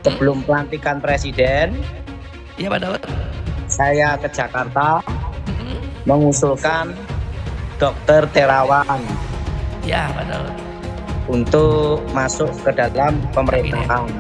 Sebelum pelantikan presiden, Iya Pak Daud. saya ke Jakarta mengusulkan Dokter Terawan Ya Pak Daud. untuk masuk ke dalam pemerintahan.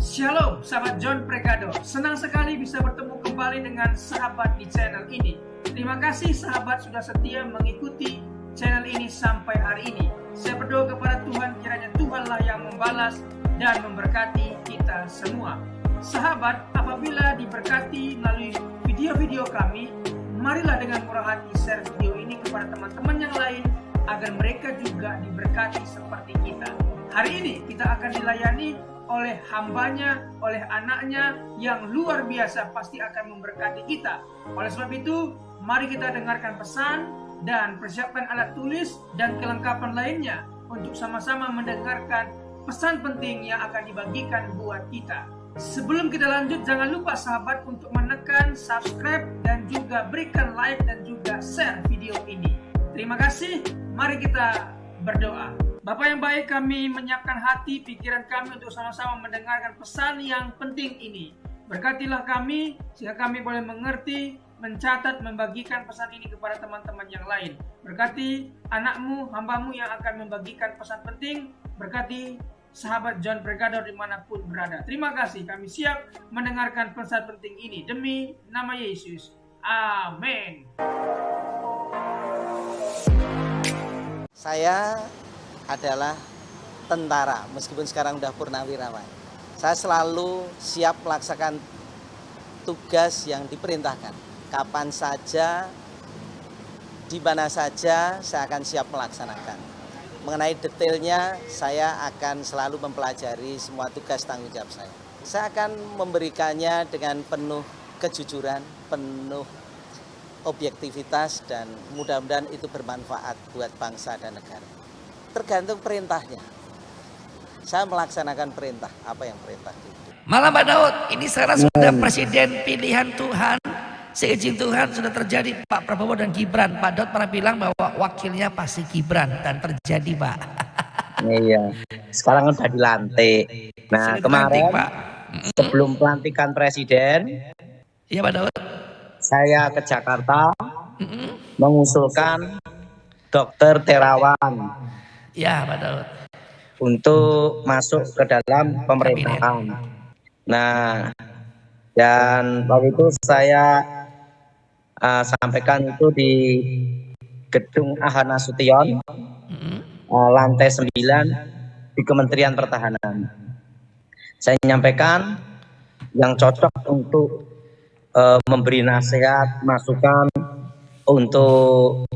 Shalom sahabat John Pregado, senang sekali bisa bertemu kembali dengan sahabat di channel ini. Terima kasih sahabat sudah setia mengikuti channel ini sampai hari ini. Saya berdoa kepada Tuhan, kiranya Tuhanlah yang membalas dan memberkati kita semua. Sahabat, apabila diberkati melalui video-video kami, marilah dengan murah hati share video ini kepada teman-teman yang lain agar mereka juga diberkati seperti kita. Hari ini kita akan dilayani oleh hambanya, oleh anaknya yang luar biasa, pasti akan memberkati kita. Oleh sebab itu, mari kita dengarkan pesan dan persiapkan alat tulis dan kelengkapan lainnya untuk sama-sama mendengarkan pesan penting yang akan dibagikan buat kita. Sebelum kita lanjut, jangan lupa sahabat untuk menekan subscribe dan juga berikan like dan juga share video ini. Terima kasih, mari kita berdoa. Bapak yang baik, kami menyiapkan hati, pikiran kami untuk sama-sama mendengarkan pesan yang penting ini. Berkatilah kami, sehingga kami boleh mengerti, mencatat, membagikan pesan ini kepada teman-teman yang lain. Berkati anakmu, hambamu yang akan membagikan pesan penting. Berkati sahabat John Pregado dimanapun berada. Terima kasih, kami siap mendengarkan pesan penting ini. Demi nama Yesus. Amin. Saya adalah tentara, meskipun sekarang udah purnawirawan. Saya selalu siap melaksanakan tugas yang diperintahkan. Kapan saja, di mana saja, saya akan siap melaksanakan. Mengenai detailnya, saya akan selalu mempelajari semua tugas tanggung jawab saya. Saya akan memberikannya dengan penuh kejujuran, penuh objektivitas, dan mudah-mudahan itu bermanfaat buat bangsa dan negara. Tergantung perintahnya. Saya melaksanakan perintah, apa yang perintah itu. Malam Pak Daud, ini sekarang sudah presiden pilihan Tuhan. Seizin Tuhan sudah terjadi Pak Prabowo dan Gibran. Pak Daud pernah bilang bahwa wakilnya pasti Gibran, dan terjadi Pak. Iya, sekarang udah dilantik. Nah, Sudah kemarin dilantik, Pak. sebelum pelantikan presiden, Iya Pak Daud. saya ke Jakarta mengusulkan Dokter Terawan Ya Pak Daud. untuk masuk ke dalam pemerintahan. Nah, dan waktu itu saya sampaikan itu di Gedung Ahana Sution, lantai 9 di Kementerian Pertahanan. Saya menyampaikan yang cocok untuk memberi nasihat, masukan untuk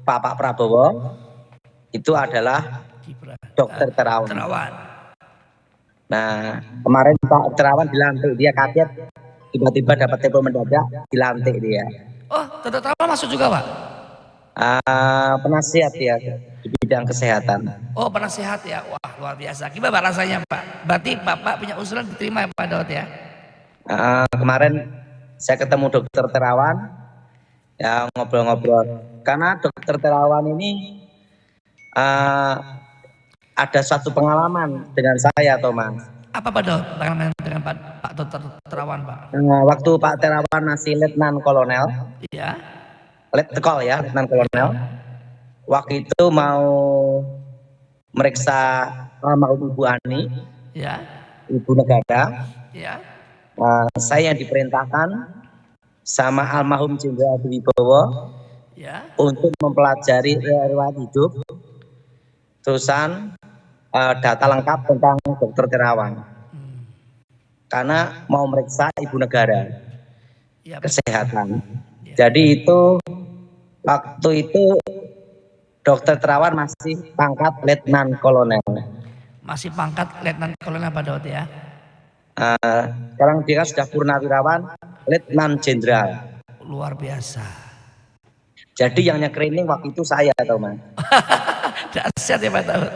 Pak Prabowo itu adalah Gibran. Dokter Terawan. Terawan. Nah, kemarin Pak Terawan dilantik, dia kaget tiba-tiba dapat telepon mendadak, dilantik dia. Oh, Dokter Terawan masuk juga Pak? Penasihat ya di bidang kesehatan. Oh, penasehat ya. Wah, luar biasa. Gimana Pak rasanya Pak? Berarti Bapak punya usulan diterima ya Pak Daud ya? Kemarin saya ketemu Dokter Terawan, ya ngobrol-ngobrol. Karena Dokter Terawan ini ada satu pengalaman dengan saya, Thomas. Apa Pak Daud dengan Pak Dokter Terawan Pak? Waktu Pak Terawan masih Letnan Kolonel, Iya. Letkol ya, Letnan Kolonel. Waktu itu mau meriksa almarhum Ibu Ani, Ya. Ibu Negara. Ya. Saya yang diperintahkan sama almarhum Jenderal Wibowo Ya. untuk mempelajari riwayat hidup, terusan data lengkap tentang Dokter Terawan, karena mau meriksa Ibu Negara Ya. kesehatan. Jadi itu waktu itu Dokter Terawan masih pangkat Letnan Kolonel. Masih pangkat Letnan Kolonel Pak Daud ya? Sekarang dia sudah purnawirawan Letnan Jenderal. Luar biasa. Jadi yang nyekrining waktu itu saya, Thomas. Dahsyat ya Pak Daud.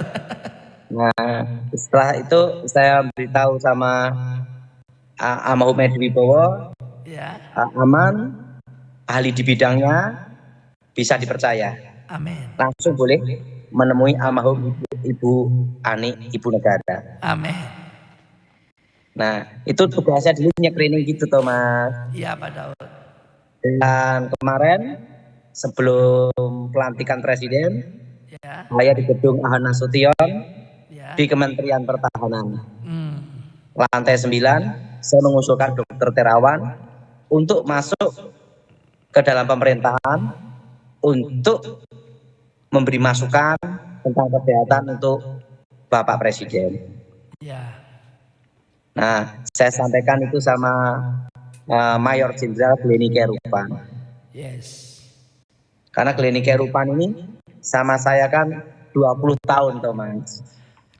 Nah, setelah itu saya beritahu sama almarhum Edi Wibowo, Ya. aman, ahli di bidangnya, bisa dipercaya. Amin. Langsung boleh menemui almarhum Ibu Ani, Ibu Negara. Amin. Nah, itu tugasnya dulu nyekrining gitu toh Mas. Iya Pak Daud. Dan kemarin sebelum pelantikan Presiden, Ya. saya di gedung Ahana Sution Ya. di Kementerian Pertahanan. Hmm. Lantai 9, saya mengusulkan Dokter Terawan untuk masuk ke dalam pemerintahan untuk memberi masukan tentang kesehatan untuk Bapak Presiden. Ya. Nah, saya sampaikan itu sama Mayor Jenderal Glenny Kerupan. Yes. Karena Glenny Kerupan ini sama saya kan 20 tahun toh Mas.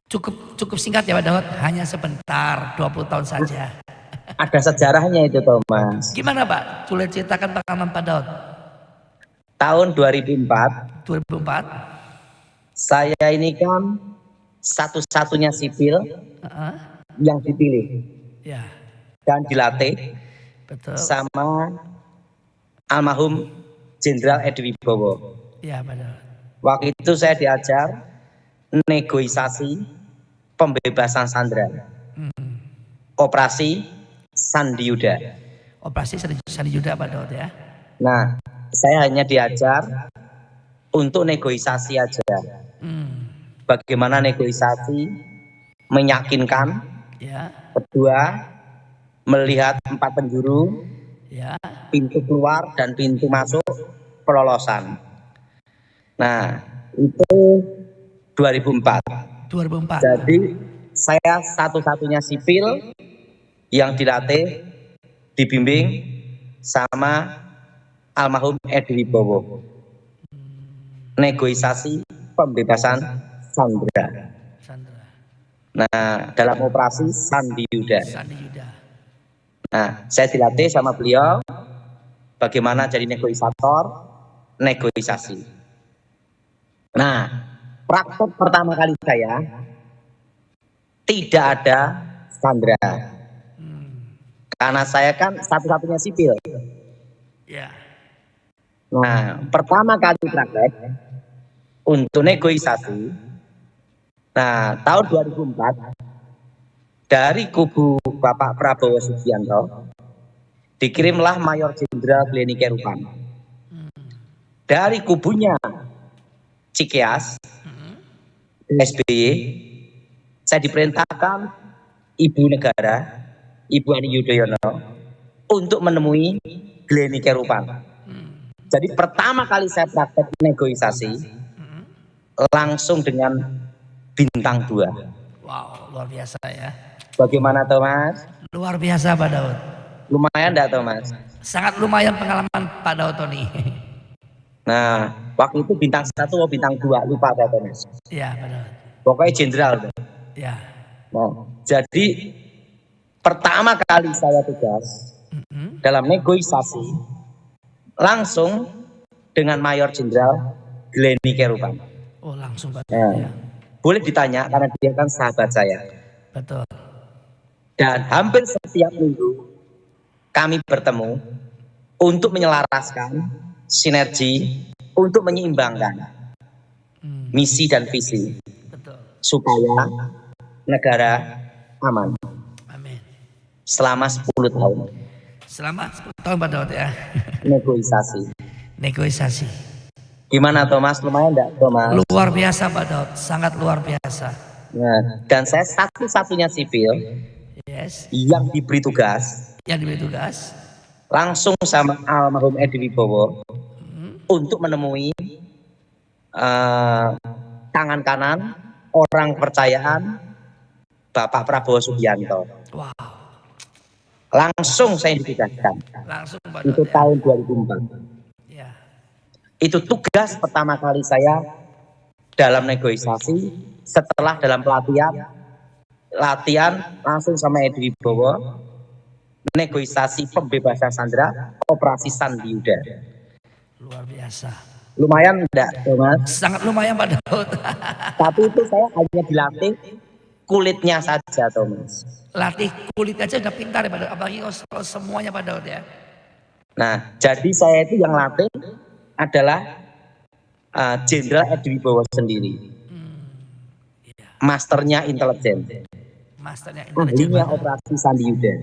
Cukup singkat ya Pak Daud, hanya sebentar, 20 tahun saja. Ada sejarahnya itu toh Mas. Gimana Pak? Boleh ceritakan pengalaman Pak Daud? Tahun 2004, 2004. saya ini kan satu-satunya sipil yang dipilih Ya. dan dilatih Betul. sama almarhum Jenderal Edi Wibowo. Ya Pak Daud. Waktu itu saya diajar negosiasi pembebasan sandera, operasi Sandi Yuda. Operasi Sandi Yuda Pak Daud ya. Nah, saya hanya diajar untuk negosiasi aja. Bagaimana negosiasi meyakinkan, Ya. kedua melihat 4 penjuru, Ya. pintu keluar dan pintu masuk pelolosan. Nah, itu 2004. 2004. Jadi saya satu-satunya sipil yang dilatih, dibimbing sama almarhum Edi Wibowo. Negosiasi pembebasan sandera. Sandra. Nah, dalam operasi Sandi Yuda. Sandi Yuda. Nah, saya dilatih sama beliau bagaimana jadi negosiator, negosiasi. Nah, praktek pertama kali saya tidak ada sandera. Karena saya kan satu-satunya sipil. Ya. Nah, pertama kali praktek untuk negosiasi. Nah, tahun 2004 dari kubu Bapak Prabowo Subianto dikirimlah Mayor Jenderal Glenny Kerupan. Dari kubunya Cikeas, SBY, saya diperintahkan Ibu Negara, Ibu Ani Yudhoyono untuk menemui Glenny Kerupan. Jadi pertama kali saya praktek negosiasi langsung dengan bintang 2. Wow, luar biasa ya. Bagaimana Thomas? Luar biasa Pak Daud. Lumayan enggak Thomas? Sangat lumayan pengalaman Pak Daud Tony. Nah, waktu itu bintang 1 atau bintang 2, lupa saya Thomas. Ya Pak Daud. Pokoknya jenderal. Ya. Nah, jadi pertama kali saya tugas dalam negosiasi langsung dengan Mayor Jenderal Glenny Kerupan. Oh langsung Pak Daud Nah, ya. boleh ditanya karena dia kan sahabat saya. Betul. Dan hampir setiap minggu kami bertemu untuk menyelaraskan sinergi, untuk menyeimbangkan misi dan visi Betul. supaya negara aman Amin. selama 10 tahun Selama 10 tahun Pak Daud ya. negosiasi. Negosiasi. Gimana Thomas? Lumayan enggak Thomas? Luar biasa Pak Daud, sangat luar biasa. Nah, dan saya satu-satunya sipil Yes. yang diberi tugas Yang diberi tugas. langsung sama almarhum Edi Wibowo untuk menemui tangan kanan orang kepercayaan Bapak Prabowo Subianto. Wow. Langsung saya ditugaskan. Langsung Pak Itu Daud ya. tahun 2004. Ya. Itu tugas pertama kali saya dalam negosiasi setelah dalam latihan langsung sama Edi Wibowo negosiasi pembebasan sandera operasi Sandi Yuda. Luar biasa. Lumayan enggak Thomas? Sangat lumayan Pak Daud. Tapi itu saya hanya dilatih kulitnya saja Thomas. Latih kulit aja udah pintar ya Pak Daud. Apalagi kalau semuanya Pak Daud ya. Nah, jadi saya itu yang latih adalah Jenderal Edi Wibowo sendiri. Masternya intelijen. Masternya intelijen. Ahlinya operasi Sandi Yuda.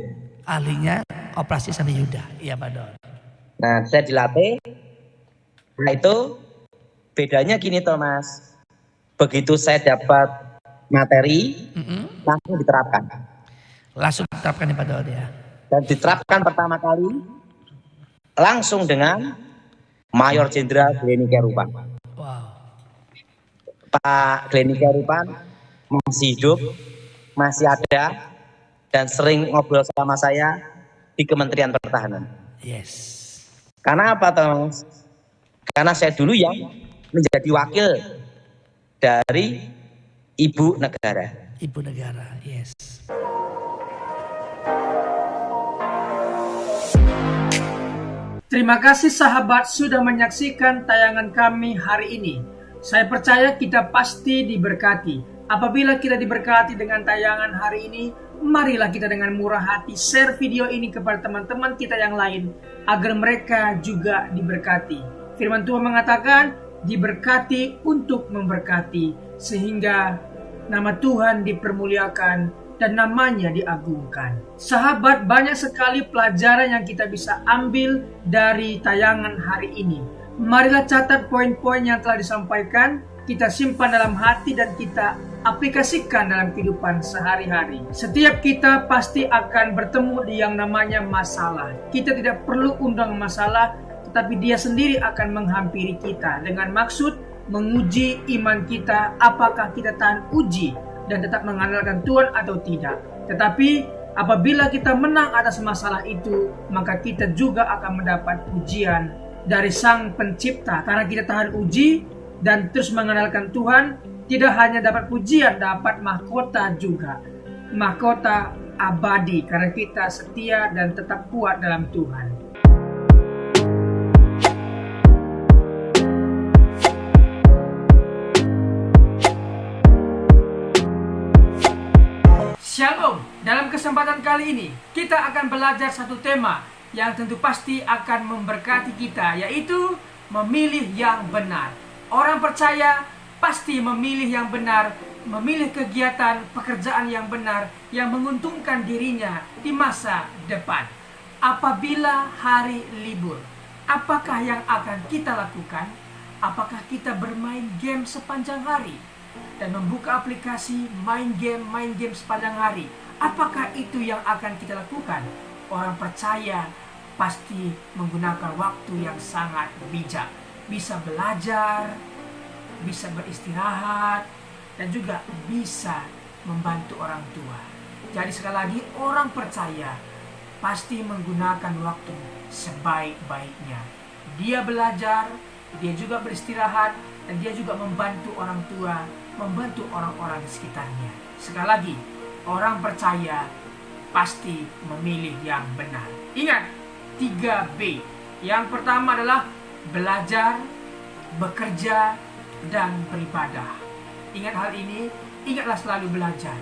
Ahlinya operasi Sandi Yuda. Iya Pak Don. Nah, saya dilatih. Nah itu bedanya gini Thomas. Begitu saya dapat materi, langsung diterapkan. Langsung diterapkan nih Pak Don ya. Dan diterapkan pertama kali langsung dengan Mayor Jenderal Glenny Kerupan. Wow. Pak Glenny Kerupan masih hidup, masih ada, dan sering ngobrol sama saya di Kementerian Pertahanan. Yes. Karena apa Thomas? Karena saya dulu yang menjadi wakil dari Ibu Negara. Ibu Negara, yes. Terima kasih sahabat sudah menyaksikan tayangan kami hari ini. Saya percaya kita pasti diberkati. Apabila kita diberkati dengan tayangan hari ini, marilah kita dengan murah hati share video ini kepada teman-teman kita yang lain agar mereka juga diberkati. Firman Tuhan mengatakan diberkati untuk memberkati sehingga nama Tuhan dipermuliakan dan namanya diagungkan. Sahabat, banyak sekali pelajaran yang kita bisa ambil dari tayangan hari ini. Marilah catat poin-poin yang telah disampaikan, kita simpan dalam hati dan kita aplikasikan dalam kehidupan sehari-hari. Setiap kita pasti akan bertemu di yang namanya masalah. Kita tidak perlu undang masalah, tetapi dia sendiri akan menghampiri kita dengan maksud menguji iman kita, apakah kita tahan uji dan tetap mengandalkan Tuhan atau tidak. Tetapi apabila kita menang atas masalah itu, maka kita juga akan mendapat pujian dari Sang Pencipta. Karena kita tahan uji dan terus mengandalkan Tuhan, tidak hanya dapat pujian, dapat mahkota juga. Mahkota abadi karena kita setia dan tetap kuat dalam Tuhan. Shalom, dalam kesempatan kali ini kita akan belajar satu tema yang tentu pasti akan memberkati kita, yaitu memilih yang benar. Orang percaya pasti memilih yang benar, memilih kegiatan pekerjaan yang benar yang menguntungkan dirinya di masa depan. Apabila hari libur, apakah yang akan kita lakukan? Apakah kita bermain game sepanjang hari dan membuka aplikasi main game sepanjang hari? Apakah itu yang akan kita lakukan? Orang percaya pasti menggunakan waktu yang sangat bijak. Bisa belajar, bisa beristirahat, dan juga bisa membantu orang tua. Jadi sekali lagi, orang percaya pasti menggunakan waktu sebaik-baiknya. Dia belajar, dia juga beristirahat, dan dia juga membantu orang tua, membantu orang-orang di sekitarnya. Sekali lagi, orang percaya pasti memilih yang benar. Ingat, 3B. Yang pertama adalah belajar, bekerja, dan beribadah. Ingat hal ini, ingatlah selalu belajar,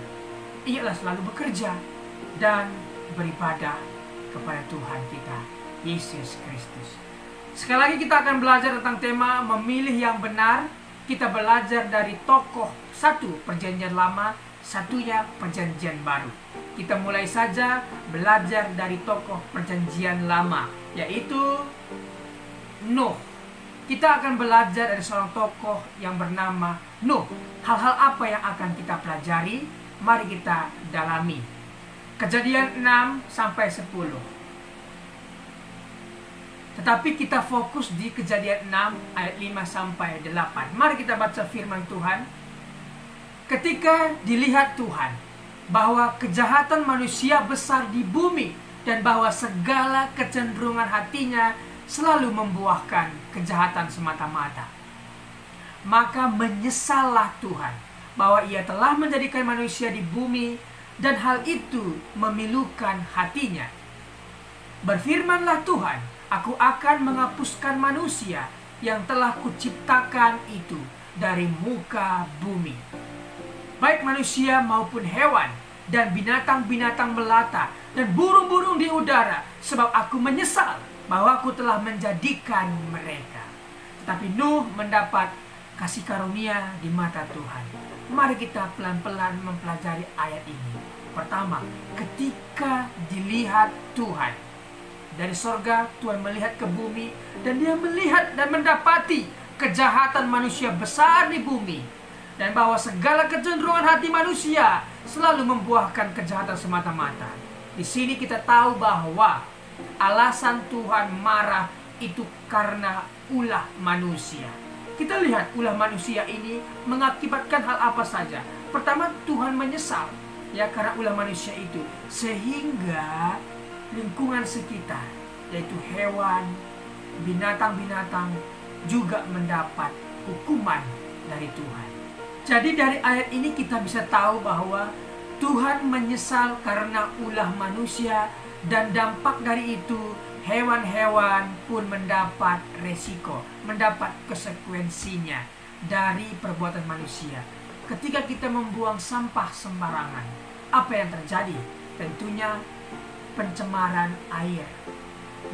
ingatlah selalu bekerja, dan beribadah kepada Tuhan kita, Yesus Kristus. Sekali lagi kita akan belajar tentang tema memilih yang benar. Kita belajar dari tokoh satu Perjanjian Lama, satunya Perjanjian Baru. Kita mulai saja belajar dari tokoh Perjanjian Lama, yaitu Nuh. Kita akan belajar dari seorang tokoh yang bernama Nuh. Hal-hal apa yang akan kita pelajari? Mari kita dalami. Kejadian 6-10. Tetapi kita fokus di Kejadian 6 ayat 5-8. Mari kita baca firman Tuhan. Ketika dilihat Tuhan bahwa kejahatan manusia besar di bumi dan bahwa segala kecenderungan hatinya selalu membuahkan kejahatan semata-mata, maka menyesallah Tuhan bahwa ia telah menjadikan manusia di bumi dan hal itu memilukan hatinya. Berfirmanlah Tuhan, aku akan menghapuskan manusia yang telah kuciptakan itu dari muka bumi, baik manusia maupun hewan dan binatang-binatang melata dan burung-burung di udara, sebab aku menyesal bahwa aku telah menjadikan mereka. Tetapi Nuh mendapat kasih karunia di mata Tuhan. Mari kita pelan-pelan mempelajari ayat ini. Pertama, ketika dilihat Tuhan dari sorga, Tuhan melihat ke bumi, dan dia melihat dan mendapati kejahatan manusia besar di bumi, dan bahwa segala kecenderungan hati manusia selalu membuahkan kejahatan semata-mata. Di sini kita tahu bahwa alasan Tuhan marah itu karena ulah manusia. Kita lihat ulah manusia ini mengakibatkan hal apa saja. Pertama, Tuhan menyesal ya karena ulah manusia itu, sehingga lingkungan sekitar, yaitu hewan, binatang-binatang juga mendapat hukuman dari Tuhan. Jadi dari ayat ini kita bisa tahu bahwa Tuhan menyesal karena ulah manusia, dan dampak dari itu hewan-hewan pun mendapat resiko, mendapat konsekuensinya dari perbuatan manusia. Ketika kita membuang sampah sembarangan, apa yang terjadi? Tentunya pencemaran air.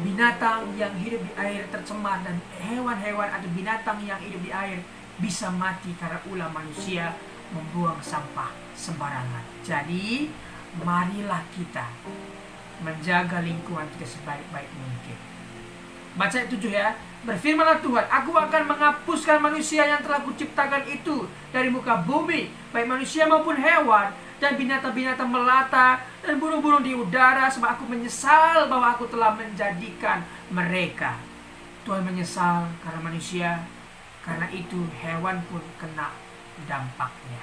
Binatang yang hidup di air tercemar, dan hewan-hewan atau binatang yang hidup di air bisa mati karena ulah manusia membuang sampah sembarangan. Jadi marilah kita menjaga lingkungan kita sebaik-baik mungkin. Baca ayat 7 ya. Berfirmanlah Tuhan, aku akan menghapuskan manusia yang telah kuciptakan itu dari muka bumi, baik manusia maupun hewan, dan binatang-binatang melata, dan burung-burung di udara, sebab aku menyesal bahwa aku telah menjadikan mereka. Tuhan menyesal karena manusia, karena itu hewan pun kena dampaknya.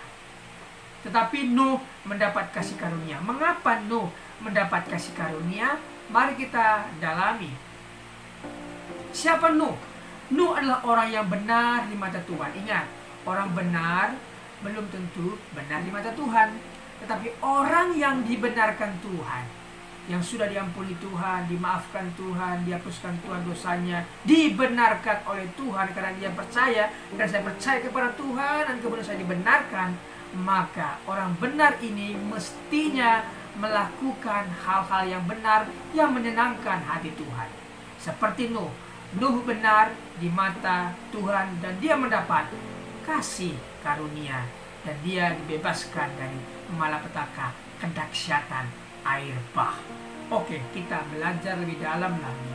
Tetapi Nuh mendapat kasih karunia. Mengapa Nuh mendapat kasih karunia? Mari kita dalami. Siapa Nuh? Nuh adalah orang yang benar di mata Tuhan. Ingat, orang benar belum tentu benar di mata Tuhan. Tetapi orang yang dibenarkan Tuhan, yang sudah diampuni Tuhan, dimaafkan Tuhan, dihapuskan Tuhan dosanya, dibenarkan oleh Tuhan karena dia percaya, dan saya percaya kepada Tuhan dan kemudian saya dibenarkan, maka orang benar ini mestinya melakukan hal-hal yang benar yang menyenangkan hati Tuhan. Seperti Nuh. Nuh benar di mata Tuhan, dan dia mendapat kasih karunia, dan dia dibebaskan dari malapetaka kedahsyatan air bah. Oke, kita belajar lebih dalam lagi.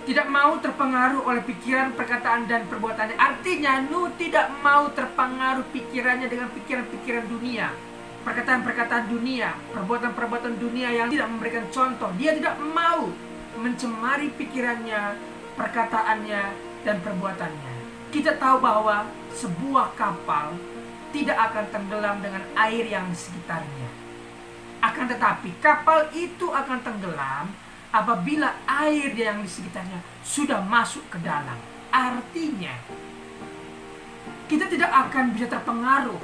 Tidak mau terpengaruh oleh pikiran, perkataan, dan perbuatannya. Artinya Nuh tidak mau terpengaruh pikirannya dengan pikiran-pikiran dunia, perkataan-perkataan dunia, perbuatan-perbuatan dunia yang tidak memberikan contoh. Dia tidak mau mencemari pikirannya, perkataannya, dan perbuatannya. Kita tahu bahwa sebuah kapal tidak akan tenggelam dengan air yang di sekitarnya. Akan tetapi kapal itu akan tenggelam apabila air yang di sekitarnya sudah masuk ke dalam. Artinya kita tidak akan bisa terpengaruh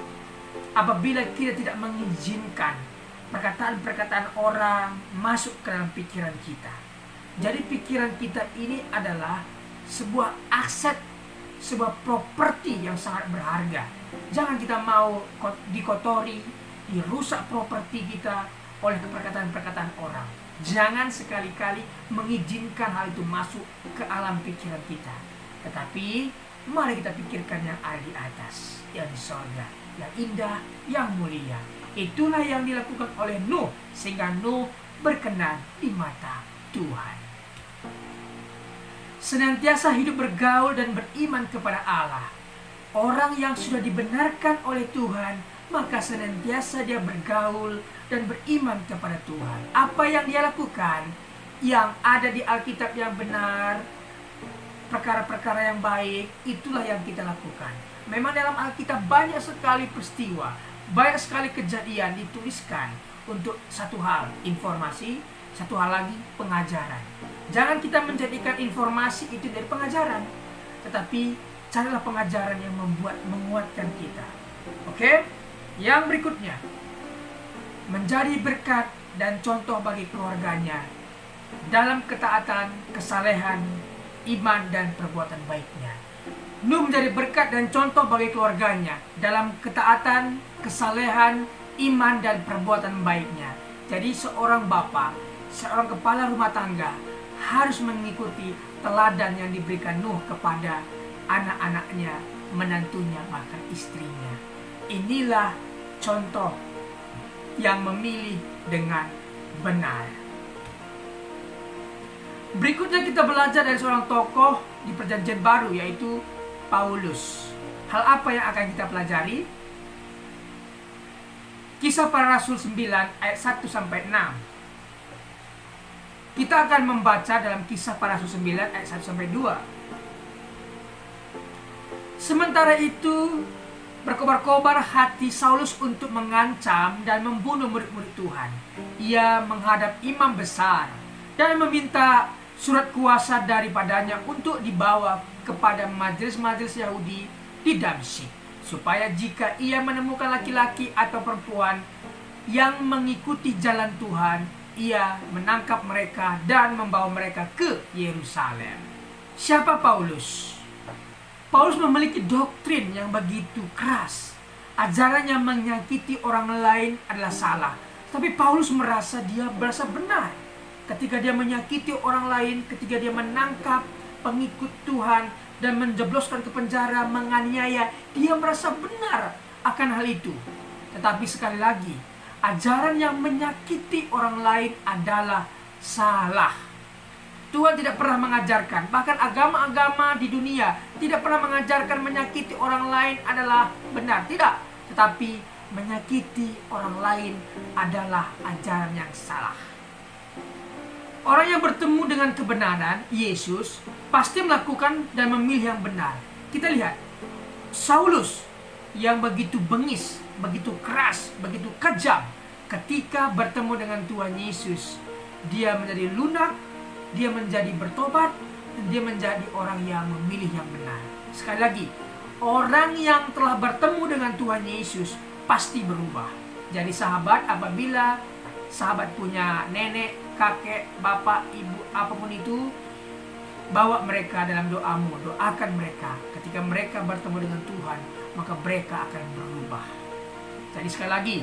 apabila kita tidak mengizinkan perkataan-perkataan orang masuk ke dalam pikiran kita. Jadi pikiran kita ini adalah sebuah aset, sebuah properti yang sangat berharga. Jangan kita mau dikotori, dirusak properti kita oleh perkataan-perkataan orang. Jangan sekali-kali mengizinkan hal itu masuk ke alam pikiran kita. Tetapi mari kita pikirkan yang ada di atas, yang di sorga, yang indah, yang mulia. Itulah yang dilakukan oleh Nuh, sehingga Nuh berkenan di mata Tuhan. Senantiasa hidup bergaul dan beriman kepada Allah. Orang yang sudah dibenarkan oleh Tuhan, maka senantiasa dia bergaul dan beriman kepada Tuhan. Apa yang dia lakukan, yang ada di Alkitab yang benar, perkara-perkara yang baik, itulah yang kita lakukan. Memang dalam Alkitab banyak sekali peristiwa, banyak sekali kejadian dituliskan untuk satu hal, informasi, satu hal lagi, pengajaran. Jangan kita menjadikan informasi itu dari pengajaran, tetapi carilah pengajaran yang menguatkan kita. Oke? Yang berikutnya, menjadi berkat dan contoh bagi keluarganya dalam ketaatan, kesalehan, iman, dan perbuatan baiknya. Nuh menjadi berkat dan contoh bagi keluarganya dalam ketaatan, kesalehan, iman, dan perbuatan baiknya. Jadi seorang bapa, seorang kepala rumah tangga harus mengikuti teladan yang diberikan Nuh kepada anak-anaknya, menantunya, bahkan istrinya. Inilah contoh yang memilih dengan benar. Berikutnya kita belajar dari seorang tokoh di Perjanjian Baru, yaitu Paulus. Hal apa yang akan kita pelajari? Kisah Para Rasul 9 ayat 1-6. Kita akan membaca dalam Kisah Para Rasul 9 ayat 1-2. Sementara itu, berkobar-kobar hati Saulus untuk mengancam dan membunuh murid-murid Tuhan. Ia menghadap imam besar dan meminta surat kuasa daripadanya untuk dibawa kepada majelis-majelis Yahudi di Damsyik, supaya jika ia menemukan laki-laki atau perempuan yang mengikuti jalan Tuhan, ia menangkap mereka dan membawa mereka ke Yerusalem. Siapa Paulus? Paulus memiliki doktrin yang begitu keras. Ajarannya menyakiti orang lain adalah salah. Tapi Paulus merasa benar. Ketika dia menyakiti orang lain, ketika dia menangkap pengikut Tuhan dan menjebloskan ke penjara, menganiaya, dia merasa benar akan hal itu. Tetapi sekali lagi, ajaran yang menyakiti orang lain adalah salah. Tuhan tidak pernah mengajarkan, bahkan agama-agama di dunia tidak pernah mengajarkan menyakiti orang lain adalah benar. Tidak, tetapi menyakiti orang lain adalah ajaran yang salah. Orang yang bertemu dengan kebenaran, Yesus, pasti melakukan dan memilih yang benar. Kita lihat, Saulus yang begitu bengis, begitu keras, begitu kejam, ketika bertemu dengan Tuhan Yesus, dia menjadi lunak, dia menjadi bertobat, dan dia menjadi orang yang memilih yang benar. Sekali lagi, orang yang telah bertemu dengan Tuhan Yesus pasti berubah. Jadi sahabat, apabila sahabat punya nenek, kakek, bapak, ibu, apapun itu, bawa mereka dalam doamu, doakan mereka. Ketika mereka bertemu dengan Tuhan, maka mereka akan berubah. Jadi sekali lagi,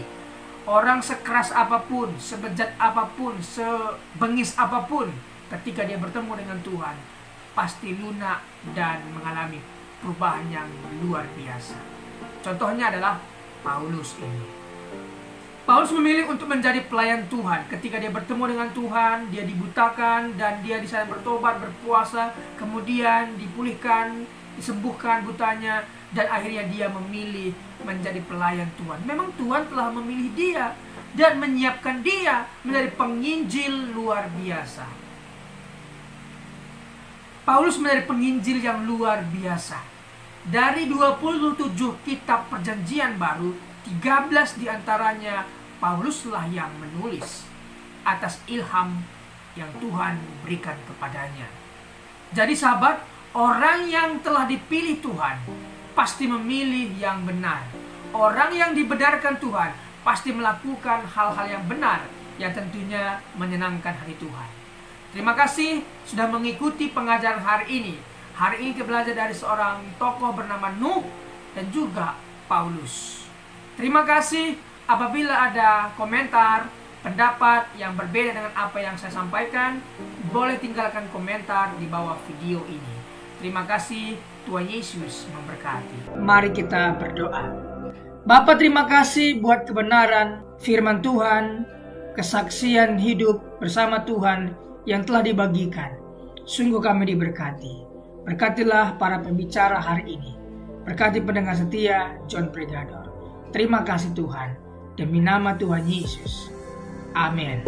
orang sekeras apapun, sebejat apapun, sebengis apapun, ketika dia bertemu dengan Tuhan, pasti lunak dan mengalami perubahan yang luar biasa. Contohnya adalah Paulus ini. Paulus memilih untuk menjadi pelayan Tuhan. Ketika dia bertemu dengan Tuhan, dia dibutakan dan dia di sana bertobat, berpuasa, kemudian dipulihkan, disembuhkan butanya, dan akhirnya dia memilih menjadi pelayan Tuhan. Memang Tuhan telah memilih dia dan menyiapkan dia menjadi penginjil luar biasa. Paulus menjadi penginjil yang luar biasa. Dari 27 kitab Perjanjian Baru, 13 diantaranya Pauluslah yang menulis atas ilham yang Tuhan berikan kepadanya. Jadi sahabat, orang yang telah dipilih Tuhan pasti memilih yang benar. Orang yang dibenarkan Tuhan pasti melakukan hal-hal yang benar, yang tentunya menyenangkan hati Tuhan. Terima kasih sudah mengikuti pengajaran hari ini. Hari ini kita belajar dari seorang tokoh bernama Nuh dan juga Paulus. Terima kasih. Apabila ada komentar, pendapat yang berbeda dengan apa yang saya sampaikan, boleh tinggalkan komentar di bawah video ini. Terima kasih. Tuhan Yesus memberkati. Mari kita berdoa. Bapa, terima kasih buat kebenaran firman Tuhan, kesaksian hidup bersama Tuhan yang telah dibagikan. Sungguh kami diberkati. Berkatilah para pembicara hari ini. Berkati pendengar setia John Pregador. Terima kasih Tuhan. Demi nama Tuhan Yesus. Amin.